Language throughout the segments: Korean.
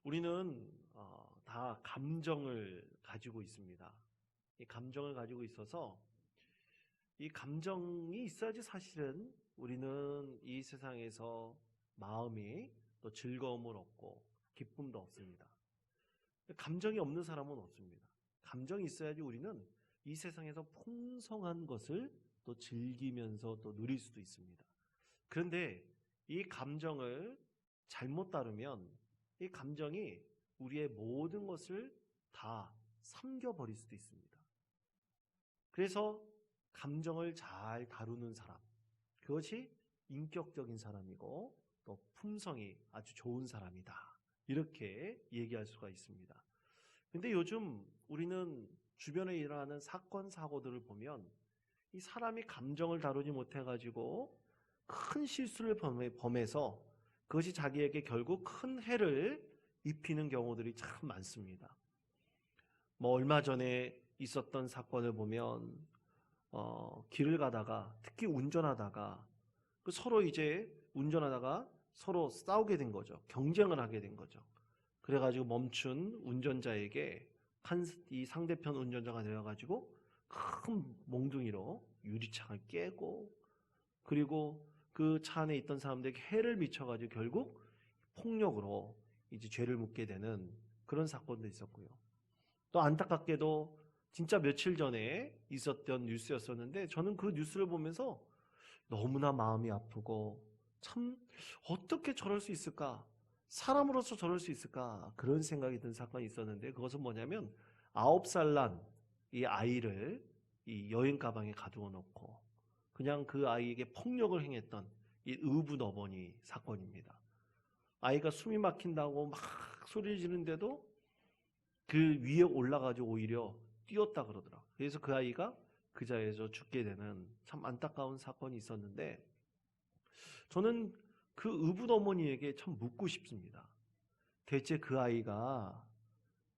우리는 다 감정을 가지고 있습니다. 이 감정을 가지고 있어서 이 감정이 있어야지 사실은 우리는 이 세상에서 마음이 또 즐거움을 얻고 기쁨도 얻습니다. 감정이 없는 사람은 없습니다. 감정이 있어야지 우리는 이 세상에서 풍성한 것을 또 즐기면서 또 누릴 수도 있습니다. 그런데 이 감정을 잘못 다루면 이 감정이 우리의 모든 것을 다 삼켜버릴 수도 있습니다. 그래서 감정을 잘 다루는 사람, 그것이 인격적인 사람이고 또 품성이 아주 좋은 사람이다, 이렇게 얘기할 수가 있습니다. 근데 요즘 우리는 주변에 일어나는 사건, 사고들을 보면 이 사람이 감정을 다루지 못해가지고 큰 실수를 범해서 그것이 자기에게 결국 큰 해를 입히는 경우들이 참 많습니다. 얼마 전에 있었던 사건을 보면 길을 가다가, 특히 운전하다가 서로 이제 운전하다가 서로 싸우게 된 거죠. 경쟁을 하게 된 거죠. 그래가지고 멈춘 운전자에게 이 상대편 운전자가 내려가지고 큰 몽둥이로 유리창을 깨고, 그리고 그 차 안에 있던 사람들에게 해를 미쳐가지고 결국 폭력으로 이제 죄를 묻게 되는 그런 사건도 있었고요. 또 안타깝게도 진짜 며칠 전에 있었던 뉴스였었는데, 저는 그 뉴스를 보면서 너무나 마음이 아프고, 참 어떻게 저럴 수 있을까? 사람으로서 저럴 수 있을까? 그런 생각이 든 사건이 있었는데, 그것은 뭐냐면 9살 난 이 아이를 이 여행 가방에 가두어 놓고 그냥 그 아이에게 폭력을 행했던 이 의붓어머니 사건입니다. 아이가 숨이 막힌다고 막 소리 지르는데도 그 위에 올라가지고 오히려 뛰었다 그러더라고요. 그래서 그 아이가 그 자리에서 죽게 되는 참 안타까운 사건이 있었는데, 저는 그 의붓어머니에게 참 묻고 싶습니다. 대체 그 아이가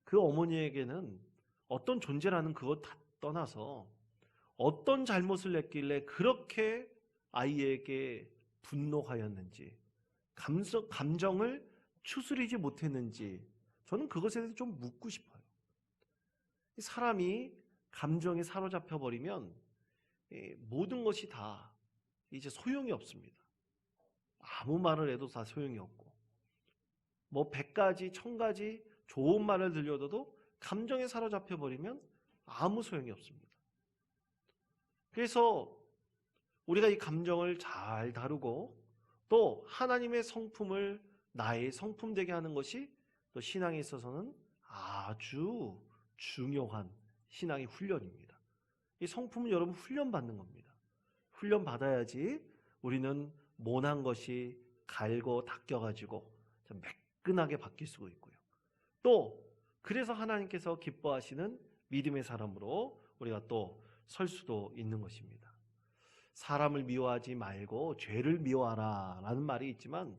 그 어머니에게는 어떤 존재라는 그것 다 떠나서 어떤 잘못을 했길래 그렇게 아이에게 분노하였는지, 감정을 추스리지 못했는지, 저는 그것에 대해서 좀 묻고 싶어요. 사람이 감정에 사로잡혀 버리면 모든 것이 다 이제 소용이 없습니다. 아무 말을 해도 다 소용이 없고, 100가지 1000가지 좋은 말을 들려줘도 감정에 사로잡혀 버리면 아무 소용이 없습니다. 그래서 우리가 이 감정을 잘 다루고 또 하나님의 성품을 나의 성품 되게 하는 것이 또 신앙에 있어서는 아주 중요한 신앙의 훈련입니다. 이 성품은 여러분 훈련받는 겁니다. 훈련받아야지 우리는 모난 것이 갈고 닦여가지고 좀 매끈하게 바뀔 수가 있고요. 또 그래서 하나님께서 기뻐하시는 믿음의 사람으로 우리가 또 설 수도 있는 것입니다. 사람을 미워하지 말고 죄를 미워하라 라는 말이 있지만,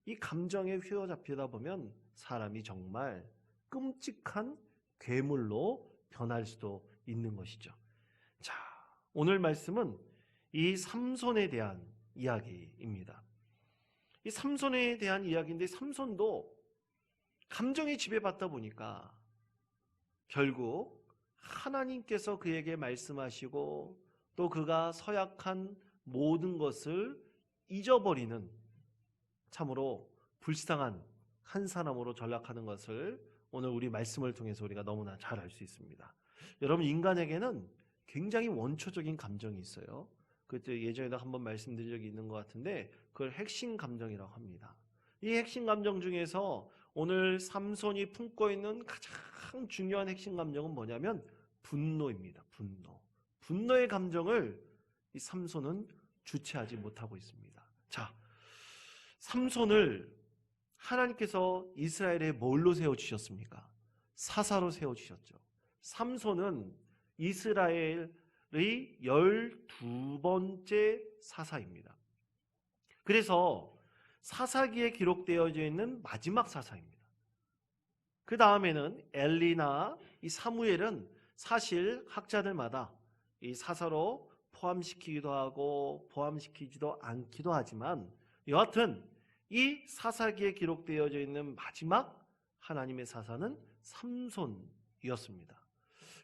이 감정에 휘어잡히다 보면 사람이 정말 끔찍한 괴물로 변할 수도 있는 것이죠. 자, 오늘 말씀은 이 삼손에 대한 이야기입니다. 이 삼손에 대한 이야기인데, 삼손도 감정에 지배받다 보니까 결국 하나님께서 그에게 말씀하시고 또 그가 서약한 모든 것을 잊어버리는 참으로 불쌍한 한 사람으로 전락하는 것을 오늘 우리 말씀을 통해서 우리가 너무나 잘 알 수 있습니다. 여러분, 인간에게는 굉장히 원초적인 감정이 있어요. 그때 예전에도 한번 말씀드린 적이 있는 것 같은데, 그걸 핵심 감정이라고 합니다. 이 핵심 감정 중에서 오늘 삼손이 품고 있는 가장 중요한 핵심 감정은 뭐냐면 분노입니다. 분노의 감정을 이 삼손은 주체하지 못하고 있습니다. 자, 삼손을 하나님께서 이스라엘에 뭘로 세워주셨습니까? 사사로 세워주셨죠. 삼손은 이스라엘의 12번째 사사입니다. 그래서 사사기에 기록되어져 있는 마지막 사사입니다. 그 다음에는 엘리나 이 사무엘은 사실 학자들마다 이 사사로 포함시키기도 하고 포함시키지도 않기도 하지만, 여하튼 이 사사기에 기록되어져 있는 마지막 하나님의 사사는 삼손이었습니다.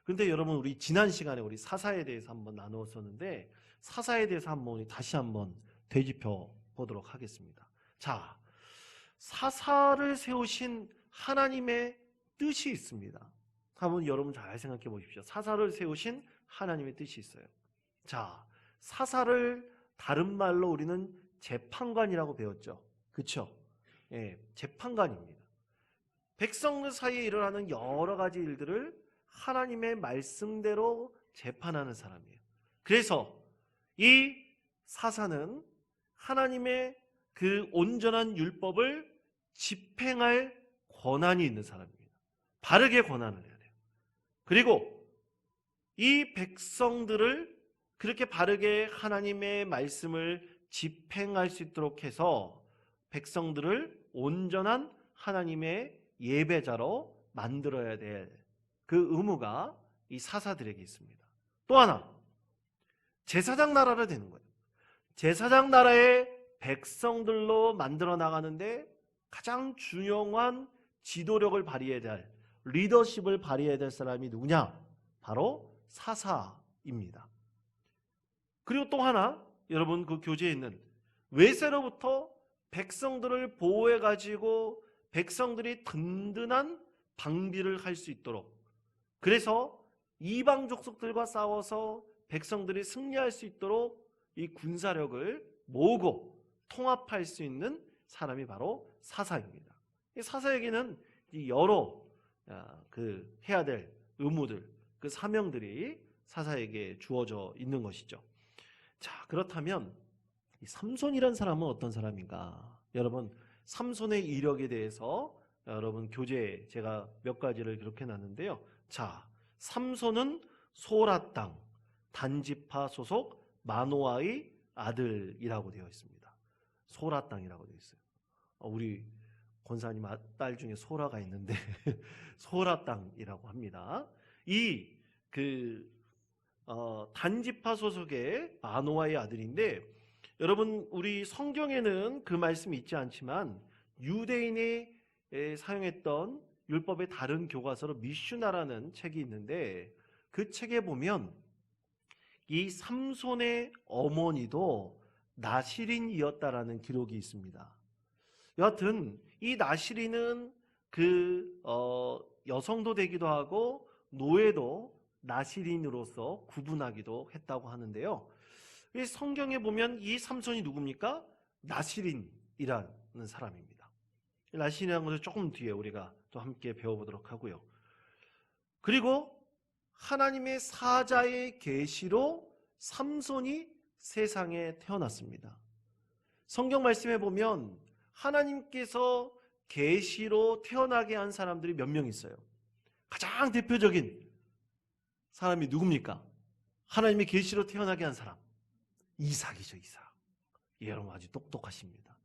그런데 여러분, 우리 지난 시간에 우리 사사에 대해서 한번 나누었었는데 사사에 대해서 한번 다시 한번 되짚어 보도록 하겠습니다. 자, 사사를 세우신 하나님의 뜻이 있습니다. 한번 여러분 잘 생각해 보십시오. 사사를 세우신 하나님의 뜻이 있어요. 자, 사사를 다른 말로 우리는 재판관이라고 배웠죠. 그렇죠? 예, 재판관입니다. 백성들 사이에 일어나는 여러 가지 일들을 하나님의 말씀대로 재판하는 사람이에요. 그래서 이 사사는 하나님의 그 온전한 율법을 집행할 권한이 있는 사람입니다. 바르게 권한을 해야 돼요. 그리고 이 백성들을 그렇게 바르게 하나님의 말씀을 집행할 수 있도록 해서 백성들을 온전한 하나님의 예배자로 만들어야 될 그 의무가 이 사사들에게 있습니다. 또 하나, 제사장 나라를 되는 거예요. 제사장 나라의 백성들로 만들어 나가는데 가장 중요한 지도력을 발휘해야 될, 리더십을 발휘해야 될 사람이 누구냐? 바로 사사입니다. 그리고 또 하나, 여러분 그 교재에 있는 외세로부터 백성들을 보호해가지고 백성들이 든든한 방비를 할 수 있도록, 그래서 이방 족속들과 싸워서 백성들이 승리할 수 있도록 이 군사력을 모으고 통합할 수 있는 사람이 바로 사사입니다. 사사에게는 여러 해야 될 의무들, 그 사명들이 사사에게 주어져 있는 것이죠. 자, 그렇다면 이 삼손이란 사람은 어떤 사람인가? 여러분, 삼손의 이력에 대해서 여러분 교재에 제가 몇 가지를 기록해 놨는데요. 자, 삼손은 소라 땅 단지파 소속 마노아의 아들이라고 되어 있습니다. 소라 땅이라고 되어 있어요. 우리 권사님 딸 중에 소라가 있는데 소라 땅이라고 합니다. 이 단지파 소속의 마노아의 아들인데, 여러분 우리 성경에는 그 말씀이 있지 않지만 유대인이 사용했던 율법의 다른 교과서로 미슈나라는 책이 있는데 그 책에 보면 이 삼손의 어머니도 나시린이었다라는 기록이 있습니다. 여하튼 이 나시린은 여성도 되기도 하고 노예도 나시린으로서 구분하기도 했다고 하는데요. 이 성경에 보면 이 삼손이 누굽니까? 나시린이라는 사람입니다. 나시린이라는 것을 조금 뒤에 우리가 또 함께 배워보도록 하고요. 그리고 하나님의 사자의 계시로 삼손이 세상에 태어났습니다. 성경 말씀에 보면 하나님께서 계시로 태어나게 한 사람들이 몇 명 있어요. 가장 대표적인 사람이 누굽니까? 하나님의 계시로 태어나게 한 사람, 이삭이죠. 이삭. 여러분 아주 똑똑하십니다.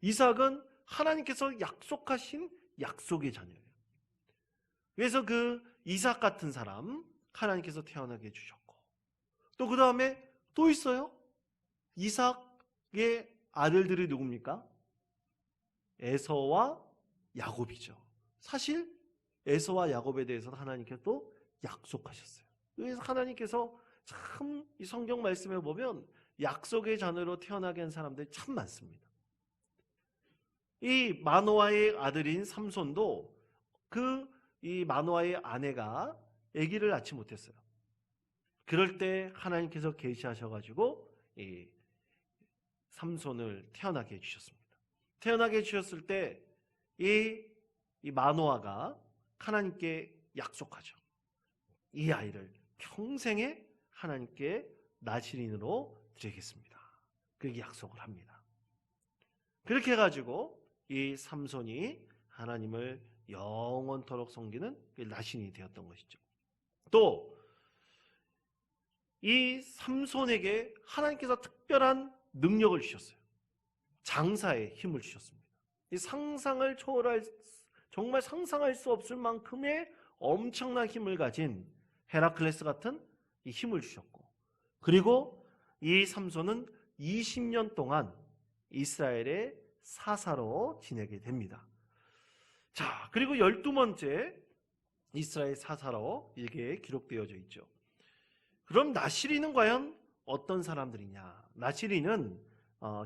이삭은 하나님께서 약속하신 약속의 자녀예요. 그래서 그 이삭 같은 사람 하나님께서 태어나게 해주셨고, 또 그 다음에 또 있어요. 이삭의 아들들이 누굽니까? 에서와 야곱이죠. 사실 에서와 야곱에 대해서는 하나님께서 또 약속하셨어요. 그래서 하나님께서 참 이 성경 말씀에 보면 약속의 자녀로 태어나게 한 사람들이 참 많습니다. 이 마노아의 아들인 삼손도 이 마노아의 아내가 아기를 낳지 못했어요. 그럴 때 하나님께서 계시하셔가지고 이 삼손을 태어나게 해주셨습니다. 태어나게 해주셨을 때 이 마노아가 하나님께 약속하죠. 이 아이를 평생에 하나님께 나시린으로 드리겠습니다. 그렇게 약속을 합니다. 그렇게 해가지고 이 삼손이 하나님을 영원토록 섬기는 나신이 되었던 것이죠. 또 이 삼손에게 하나님께서 특별한 능력을 주셨어요. 장사의 힘을 주셨습니다. 이 상상을 초월할, 정말 상상할 수 없을 만큼의 엄청난 힘을 가진 헤라클레스 같은 이 힘을 주셨고, 그리고 이 삼손은 20년 동안 이스라엘의 사사로 지내게 됩니다. 자, 그리고 12번째 이스라엘 사사로 이게 기록되어져 있죠. 그럼 나시린은 과연 어떤 사람들이냐? 나시린은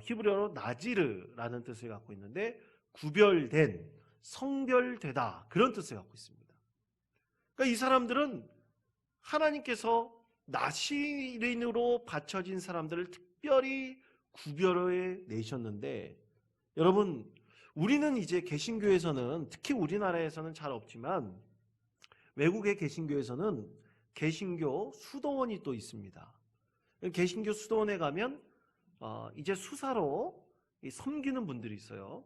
히브리어로 나지르라는 뜻을 갖고 있는데 구별된, 성별되다 그런 뜻을 갖고 있습니다. 그러니까 이 사람들은 하나님께서 나시린으로 바쳐진 사람들을 특별히 구별해 내셨는데, 여러분, 우리는 이제 개신교에서는, 특히 우리나라에서는 잘 없지만 외국의 개신교에서는 개신교 수도원이 또 있습니다. 개신교 수도원에 가면 이제 수사로 섬기는 분들이 있어요.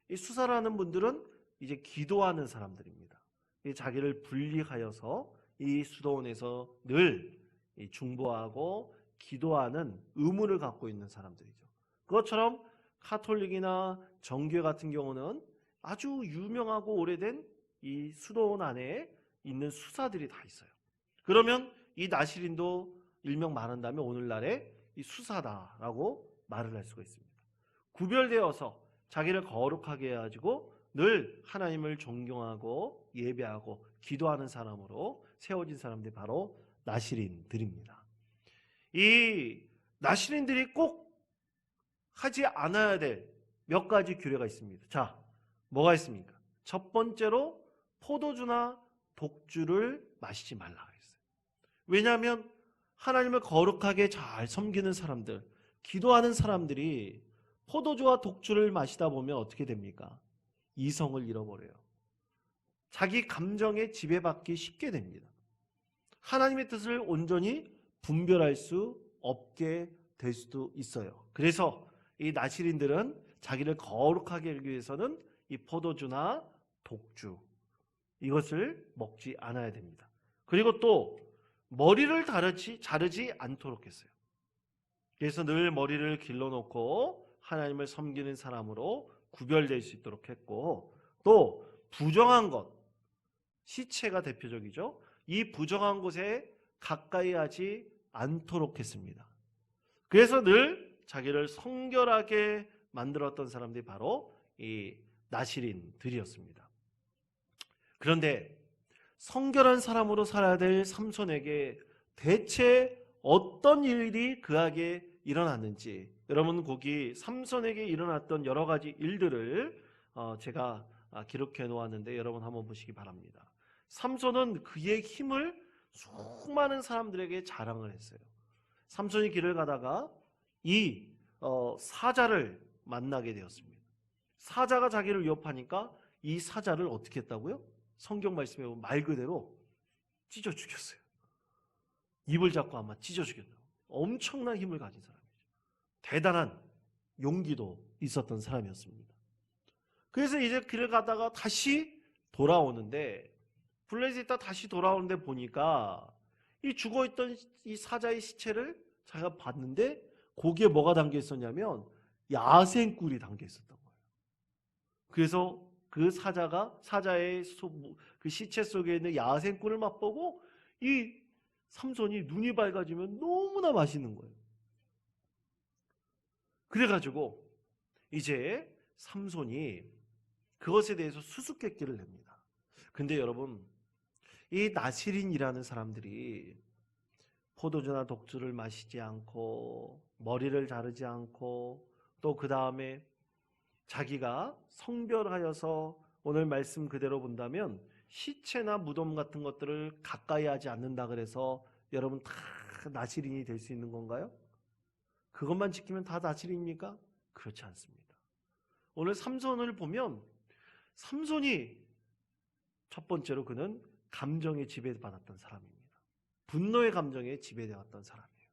이 수사라는 분들은 이제 기도하는 사람들입니다. 자기를 분리하여서 이 수도원에서 늘 중보하고 기도하는 의무를 갖고 있는 사람들이죠. 그것처럼 카톨릭이나 정교회 같은 경우는 아주 유명하고 오래된 이 수도원 안에 있는 수사들이 다 있어요. 그러면 이 나시린도 일명 말한다면 오늘날의 이 수사다라고 말을 할 수가 있습니다. 구별되어서 자기를 거룩하게 해가지고 늘 하나님을 존경하고 예배하고 기도하는 사람으로 세워진 사람들이 바로 나시린들입니다. 이 나시린들이 꼭 하지 않아야 될 몇 가지 규례가 있습니다. 자, 뭐가 있습니까? 첫 번째로 포도주나 독주를 마시지 말라 했어요. 왜냐하면 하나님을 거룩하게 잘 섬기는 사람들, 기도하는 사람들이 포도주와 독주를 마시다 보면 어떻게 됩니까? 이성을 잃어버려요. 자기 감정에 지배받기 쉽게 됩니다. 하나님의 뜻을 온전히 분별할 수 없게 될 수도 있어요. 그래서 이 나시린들은 자기를 거룩하게 하기 위해서는 이 포도주나 독주, 이것을 먹지 않아야 됩니다. 그리고 또 머리를 자르지 않도록 했어요. 그래서 늘 머리를 길러놓고 하나님을 섬기는 사람으로 구별될 수 있도록 했고, 또 부정한 것, 시체가 대표적이죠. 이 부정한 곳에 가까이 하지 않도록 했습니다. 그래서 늘 자기를 성결하게 만들었던 사람들이 바로 이 나시린들이었습니다. 그런데 성결한 사람으로 살아야 될 삼손에게 대체 어떤 일이 그에게 일어났는지, 여러분 거기 삼손에게 일어났던 여러 가지 일들을 제가 기록해 놓았는데 여러분 한번 보시기 바랍니다. 삼손은 그의 힘을 수많은 사람들에게 자랑을 했어요. 삼손이 길을 가다가 이 사자를 만나게 되었습니다. 사자가 자기를 위협하니까 이 사자를 어떻게 했다고요? 성경 말씀에 보면 말 그대로 찢어 죽였어요. 입을 잡고 아마 찢어 죽였다고. 엄청난 힘을 가진 사람이죠. 대단한 용기도 있었던 사람이었습니다. 그래서 이제 길을 가다가 다시 돌아오는데, 블레셋에 있다 다시 돌아오는데 보니까 이 죽어있던 이 사자의 시체를 자기가 봤는데 거기에 뭐가 담겨 있었냐면 야생꿀이 담겨 있었던 거예요. 그래서 그 사자의 그 시체 속에 있는 야생꿀을 맛보고 이 삼손이 눈이 밝아지면 너무나 맛있는 거예요. 그래가지고 이제 삼손이 그것에 대해서 수수께끼를 냅니다. 근데 여러분, 이 나시린이라는 사람들이 포도주나 독주를 마시지 않고 머리를 자르지 않고 또 그 다음에 자기가 성별하여서 오늘 말씀 그대로 본다면 시체나 무덤 같은 것들을 가까이 하지 않는다 그래서 여러분 다 나시린이 될 수 있는 건가요? 그것만 지키면 다 나시린입니까? 그렇지 않습니다. 오늘 삼손을 보면 삼손이 첫 번째로 그는 감정에 지배받았던 사람입니다. 분노의 감정에 지배되었던 사람이에요.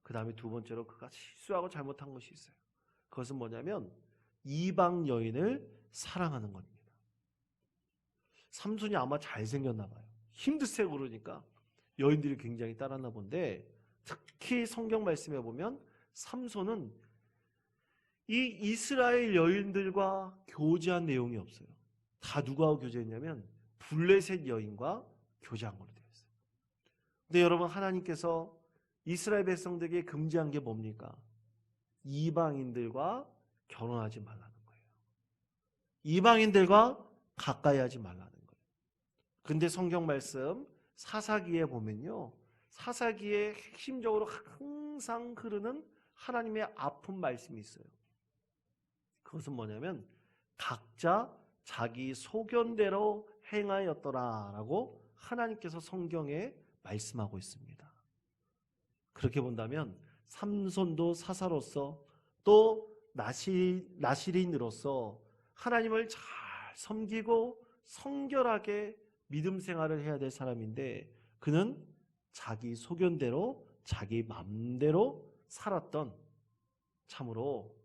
그 다음에 두 번째로 그가 실수하고 잘못한 것이 있어요. 그것은 뭐냐면 이방 여인을 사랑하는 겁니다. 삼손이 아마 잘생겼나 봐요. 힘도 세고 그러니까 여인들이 굉장히 따랐나 본데, 특히 성경 말씀에 보면 삼손은 이 이스라엘 여인들과 교제한 내용이 없어요. 다 누구하고 교제했냐면 블레셋 여인과 교제한 걸로 되어 있어요. 근데 여러분, 하나님께서 이스라엘 백성들에게 금지한 게 뭡니까? 이방인들과 결혼하지 말라는 거예요. 이방인들과 가까이 하지 말라는 거예요. 근데 성경 말씀 사사기에 보면요, 사사기에 핵심적으로 항상 흐르는 하나님의 아픈 말씀이 있어요. 그것은 뭐냐면 각자 자기 소견대로 행하였더라라고 하나님께서 성경에 말씀하고 있습니다. 그렇게 본다면 삼손도 사사로서 또 나실인으로서 하나님을 잘 섬기고 성결하게 믿음 생활을 해야 될 사람인데, 그는 자기 소견대로 자기 맘대로 살았던, 참으로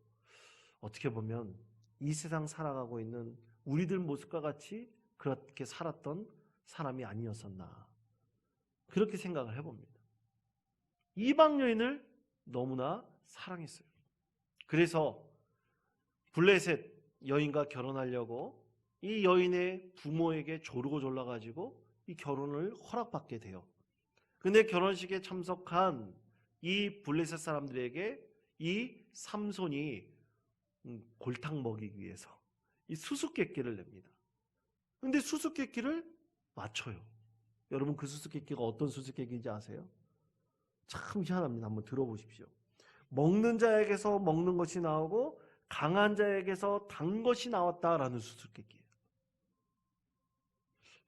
어떻게 보면 이 세상 살아가고 있는 우리들 모습과 같이 그렇게 살았던 사람이 아니었었나, 그렇게 생각을 해봅니다. 이방 여인을 너무나 사랑했어요. 그래서 블레셋 여인과 결혼하려고 이 여인의 부모에게 조르고 졸라가지고 이 결혼을 허락받게 돼요. 근데 결혼식에 참석한 이 블레셋 사람들에게 이 삼손이 골탕 먹이기 위해서 이 수수께끼를 냅니다. 근데 수수께끼를 맞춰요. 여러분, 그 수수께끼가 어떤 수수께끼인지 아세요? 참 희한합니다. 한번 들어보십시오. 먹는 자에게서 먹는 것이 나오고 강한 자에게서 단 것이 나왔다라는 수수께끼예요.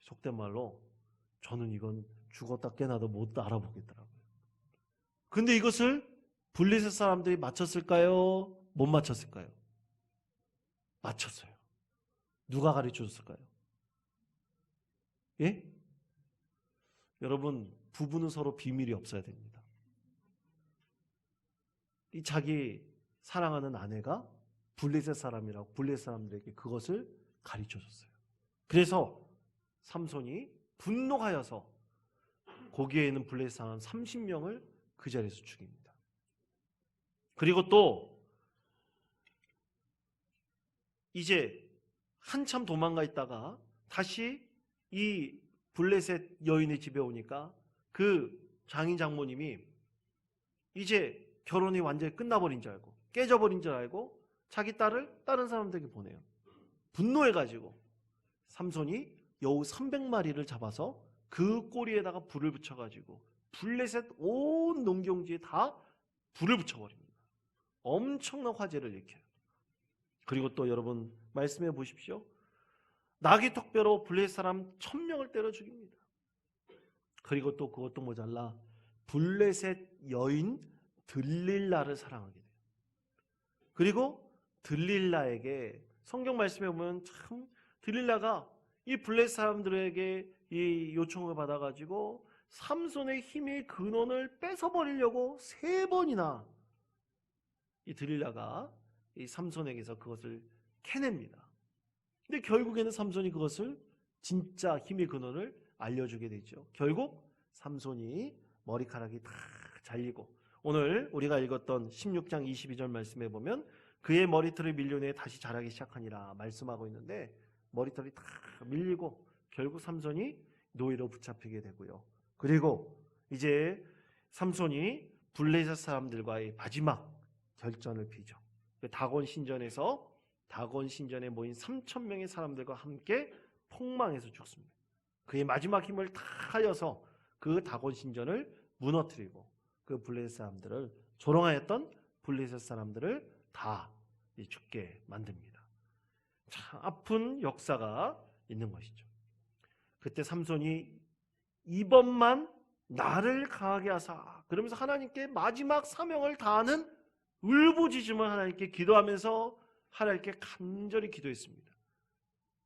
속된 말로 저는 이건 죽었다 깨나도 못 알아보겠더라고요. 근데 이것을 블레셋 사람들이 맞췄을까요? 못 맞췄을까요? 맞췄어요. 누가 가르쳐줬을까요? 예? 여러분, 부부는 서로 비밀이 없어야 됩니다. 이 자기 사랑하는 아내가 블레셋 사람이라고 블레셋 사람들에게 그것을 가르쳐줬어요. 그래서 삼손이 분노하여서 거기에 있는 블레셋 사람 30명을 그 자리에서 죽입니다. 그리고 또 이제 한참 도망가 있다가 다시 이 블레셋 여인의 집에 오니까 그 장인 장모님이 이제 결혼이 완전히 끝나버린 줄 알고, 깨져버린 줄 알고 자기 딸을 다른 사람들에게 보내요. 분노해가지고 삼손이 여우 300마리를 잡아서 그 꼬리에다가 불을 붙여가지고 블레셋 온 농경지에 다 불을 붙여버립니다. 엄청난 화재를 일으켜요. 그리고 또 여러분 말씀해 보십시오. 나귀 턱뼈로 블레셋 사람 1000명을 때려 죽입니다. 그리고 또 그것도 모자라 블레셋 여인 들릴라를 사랑하게 돼요. 그리고 들릴라에게 성경 말씀에 보면 참 들릴라가 이 블레셋 사람들에게 이 요청을 받아가지고 삼손의 힘의 근원을 뺏어버리려고 3번이나 이 들릴라가 이 삼손에게서 그것을 캐냅니다. 근데 결국에는 삼손이 그것을 진짜 힘의 근원을 알려주게 되죠. 결국 삼손이 머리카락이 다 잘리고, 오늘 우리가 읽었던 16장 22절 말씀에 보면 그의 머리털을 밀려내 다시 자라기 시작하니라 말씀하고 있는데, 머리털이 다 밀리고 결국 삼손이 노예로 붙잡히게 되고요. 그리고 이제 삼손이 블레셋 사람들과의 마지막 결전을 빚죠. 다곤 신전에 모인 3000명의 사람들과 함께 폭망해서 죽습니다. 그의 마지막 힘을 다 하여서 그 다곤 신전을 무너뜨리고 그 블레셋 사람들을, 조롱하였던 블레셋 사람들을 다 죽게 만듭니다. 참 아픈 역사가 있는 것이죠. 그때 삼손이 이번만 나를 강하게 하사, 그러면서 하나님께 마지막 사명을 다하는 울부짖음을 하나님께 기도하면서 하나님께 간절히 기도했습니다.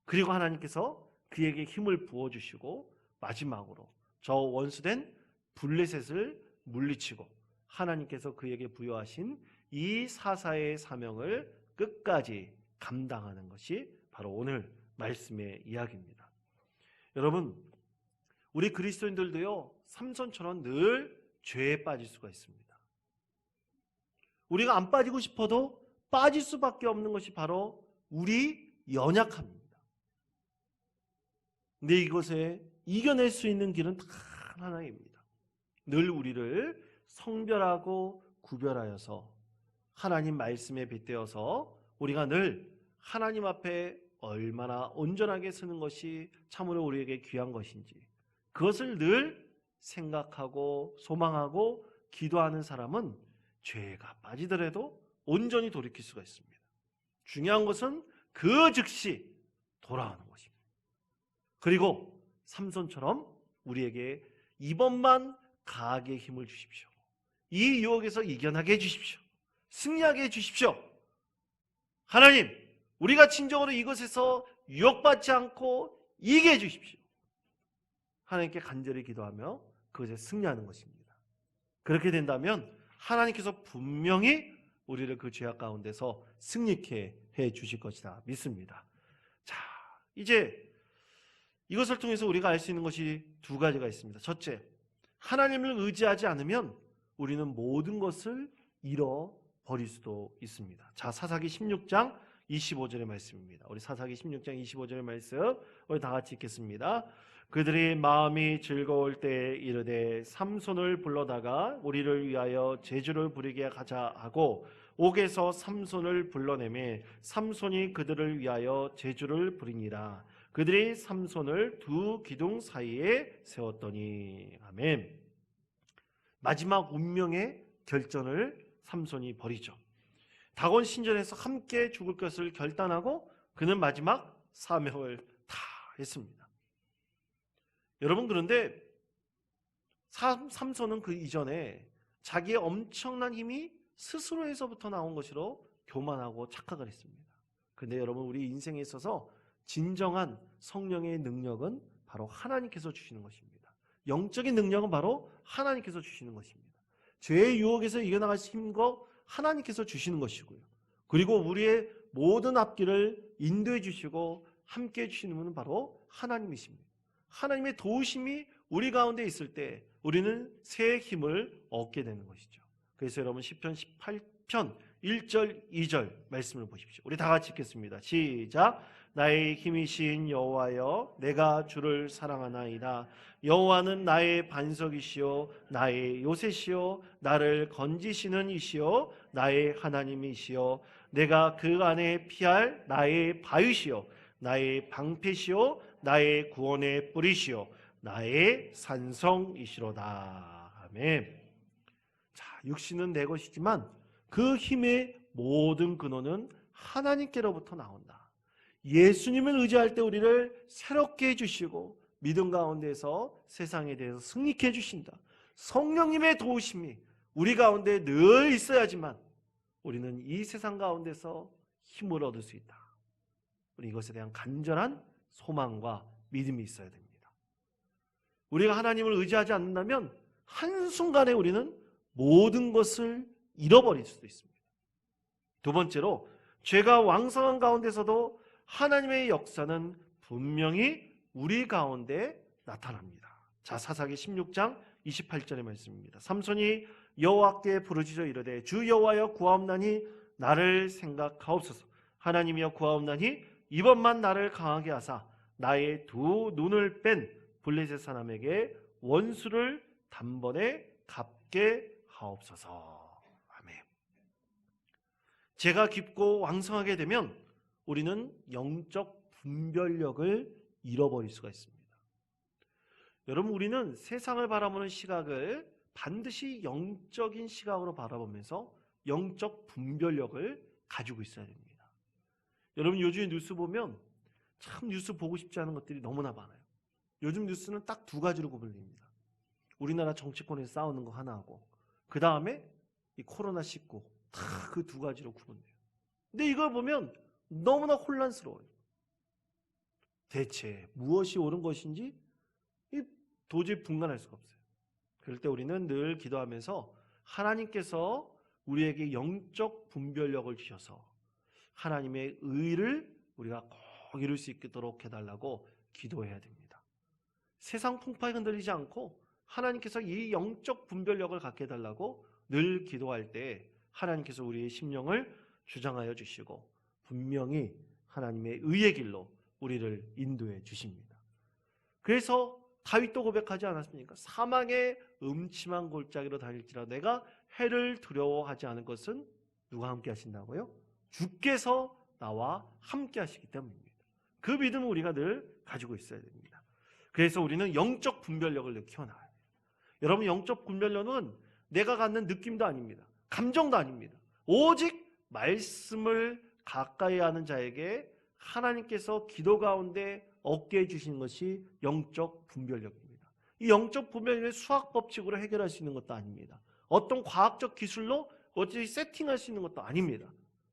그리고 하나님께서 그에게 힘을 부어주시고 마지막으로 저 원수된 블레셋을 물리치고 하나님께서 그에게 부여하신 이 사사의 사명을 끝까지 감당하는 것이 바로 오늘 말씀의 이야기입니다. 여러분, 우리 그리스도인들도요, 삼손처럼 늘 죄에 빠질 수가 있습니다. 우리가 안 빠지고 싶어도 빠질 수밖에 없는 것이 바로 우리 연약함입니다. 근데 이것에 이겨낼 수 있는 길은 단 하나입니다. 늘 우리를 성별하고 구별하여서 하나님 말씀에 빗대어서 우리가 늘 하나님 앞에 얼마나 온전하게 쓰는 것이 참으로 우리에게 귀한 것인지 그것을 늘 생각하고 소망하고 기도하는 사람은 죄가 빠지더라도 온전히 돌이킬 수가 있습니다. 중요한 것은 그 즉시 돌아오는 것입니다. 그리고 삼손처럼 우리에게 이번만 강하게 힘을 주십시오. 이 유혹에서 이겨나게 해주십시오. 승리하게 해주십시오. 하나님, 우리가 진정으로 이것에서 유혹받지 않고 이기게 해주십시오. 하나님께 간절히 기도하며 그것에 승리하는 것입니다. 그렇게 된다면 하나님께서 분명히 우리를 그 죄악 가운데서 승리케 해주실 것이다 믿습니다. 자, 이제 이것을 통해서 우리가 알 수 있는 것이 두 가지가 있습니다. 첫째, 하나님을 의지하지 않으면 우리는 모든 것을 잃어버릴 수도 있습니다. 자, 사사기 16장 25절의 말씀입니다. 우리 사사기 16장 25절의 말씀 우리 다 같이 읽겠습니다. 그들이 마음이 즐거울 때 이르되 삼손을 불러다가 우리를 위하여 제주를 부리게 가자 하고 옥에서 삼손을 불러내매 삼손이 그들을 위하여 제주를 부리니라. 그들이 삼손을 두 기둥 사이에 세웠더니. 아멘. 마지막 운명의 결전을 삼손이 벌이죠. 다곤 신전에서 함께 죽을 것을 결단하고 그는 마지막 사명을 다했습니다. 여러분, 그런데 삼손은 그 이전에 자기의 엄청난 힘이 스스로에서부터 나온 것으로 교만하고 착각을 했습니다. 그런데 여러분, 우리 인생에 있어서 진정한 성령의 능력은 바로 하나님께서 주시는 것입니다. 영적인 능력은 바로 하나님께서 주시는 것입니다. 죄의 유혹에서 이겨나갈 수 있는 거 하나님께서 주시는 것이고요. 그리고 우리의 모든 앞길을 인도해 주시고 함께 해 주시는 분은 바로 하나님이십니다. 하나님의 도우심이 우리 가운데 있을 때 우리는 새 힘을 얻게 되는 것이죠. 그래서 여러분 시편 18편 1절 2절 말씀을 보십시오. 우리 다 같이 읽겠습니다. 시작. 나의 힘이신 여호와여, 내가 주를 사랑하나이다. 여호와는 나의 반석이시요 나의 요새시요 나를 건지시는 이시요 나의 하나님이시요 내가 그 안에 피할 나의 바위시요 나의 방패시요 나의 구원의 뿌리시요 나의 산성이시로다. 아멘. 자, 육신은 내 것이지만 그 힘의 모든 근원은 하나님께로부터 나온다. 예수님을 의지할 때 우리를 새롭게 해주시고 믿음 가운데서 세상에 대해서 승리케 해주신다. 성령님의 도우심이 우리 가운데 늘 있어야지만 우리는 이 세상 가운데서 힘을 얻을 수 있다. 우리 이것에 대한 간절한 소망과 믿음이 있어야 됩니다. 우리가 하나님을 의지하지 않는다면 한순간에 우리는 모든 것을 잃어버릴 수도 있습니다. 두 번째로, 죄가 왕성한 가운데서도 하나님의 역사는 분명히 우리 가운데 나타납니다. 자, 사사기 16장 28절의 말씀입니다. 삼손이 여호와께 부르짖어 이르되 주 여호와여 구하옵나니 나를 생각하옵소서. 하나님이여 구하옵나니 이번만 나를 강하게 하사 나의 두 눈을 뺀 블레셋 사람에게 원수를 단번에 갚게 하옵소서. 아멘. 죄가 깊고 왕성하게 되면 우리는 영적 분별력을 잃어버릴 수가 있습니다. 여러분, 우리는 세상을 바라보는 시각을 반드시 영적인 시각으로 바라보면서 영적 분별력을 가지고 있어야 됩니다. 여러분, 요즘 뉴스 보면 참 뉴스 보고 싶지 않은 것들이 너무나 많아요. 요즘 뉴스는 딱 두 가지로 구분됩니다. 우리나라 정치권에서 싸우는 거 하나하고 그 다음에 이 코로나19 다 그 두 가지로 구분돼요. 근데 이걸 보면 너무나 혼란스러워요. 대체 무엇이 옳은 것인지 도저히 분간할 수가 없어요. 그럴 때 우리는 늘 기도하면서 하나님께서 우리에게 영적 분별력을 주셔서 하나님의 의를 우리가 꼭 이룰 수 있도록 해달라고 기도해야 됩니다. 세상 풍파에 흔들리지 않고 하나님께서 이 영적 분별력을 갖게 해달라고 늘 기도할 때 하나님께서 우리의 심령을 주장하여 주시고 분명히 하나님의 의의 길로 우리를 인도해 주십니다. 그래서 다윗도 고백하지 않았습니까? 사망의 음침한 골짜기로 다닐지라 내가 해를 두려워하지 않을 것은 누가 함께 하신다고요? 주께서 나와 함께 하시기 때문입니다. 그 믿음을 우리가 늘 가지고 있어야 됩니다. 그래서 우리는 영적 분별력을 늘 키워나가야 돼요. 여러분, 영적 분별력은 내가 갖는 느낌도 아닙니다. 감정도 아닙니다. 오직 말씀을 가까이 하는 자에게 하나님께서 기도 가운데 얻게 해주시는 것이 영적 분별력입니다. 이 영적 분별력을 수학 법칙으로 해결할 수 있는 것도 아닙니다. 어떤 과학적 기술로 어찌 세팅할 수 있는 것도 아닙니다.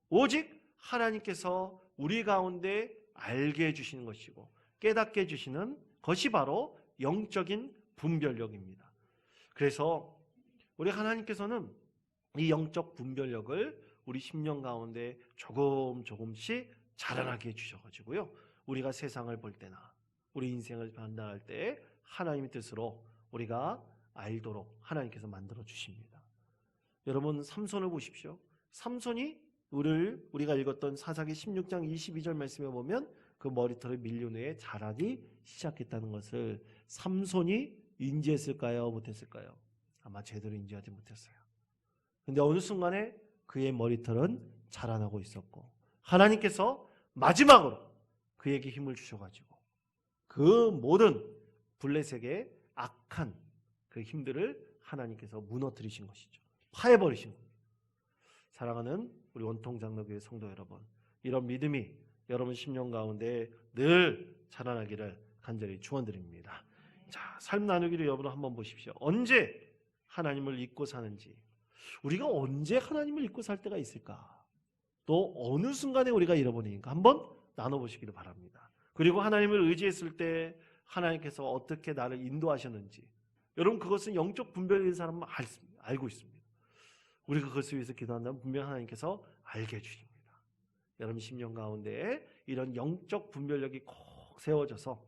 오직 하나님께서 우리 가운데 알게 해주시는 것이고 깨닫게 해주시는 것이 바로 영적인 분별력입니다. 그래서 우리 하나님께서는 이 영적 분별력을 우리 심령 가운데 조금씩 자라나게 해주셔가지고요, 우리가 세상을 볼 때나 우리 인생을 판단할 때 하나님의 뜻으로 우리가 알도록 하나님께서 만들어 주십니다. 여러분, 삼손을 보십시오. 삼손이 우리가 읽었던 사사기 16장 22절 말씀에 보면 그 머리털을 밀린 후에 자라기 시작했다는 것을 삼손이 인지했을까요? 못했을까요? 아마 제대로 인지하지 못했어요. 근데 어느 순간에 그의 머리털은 자라나고 있었고 하나님께서 마지막으로 그에게 힘을 주셔가지고 그 모든 블레셋의 악한 그 힘들을 하나님께서 무너뜨리신 것이죠. 파해버리신 겁니다. 사랑하는 우리 원통장로교회 성도 여러분, 이런 믿음이 여러분 심령 가운데 늘 자라나기를 간절히 축원드립니다. 자, 삶 나누기를 여러분 한번 보십시오. 언제 하나님을 잊고 사는지, 우리가 언제 하나님을 잊고 살 때가 있을까? 또 어느 순간에 우리가 잃어버리니까 한번 나눠보시기를 바랍니다. 그리고 하나님을 의지했을 때 하나님께서 어떻게 나를 인도하셨는지, 여러분 그것은 영적 분별인 사람은 알고 있습니다. 우리가 그것을 위해서 기도한다면 분명 하나님께서 알게 해주십니다. 여러분 심령 가운데 이런 영적 분별력이 꼭 세워져서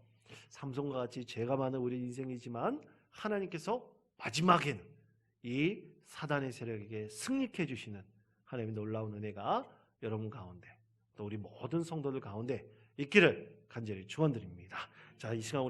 삼손과 같이 죄가 많은 우리 인생이지만 하나님께서 마지막에는 이 사단의 세력에게 승리케 해주시는 하나님의 놀라운 은혜가 여러분 가운데 또 우리 모든 성도들 가운데 있기를 간절히 축원드립니다. 자, 이 시간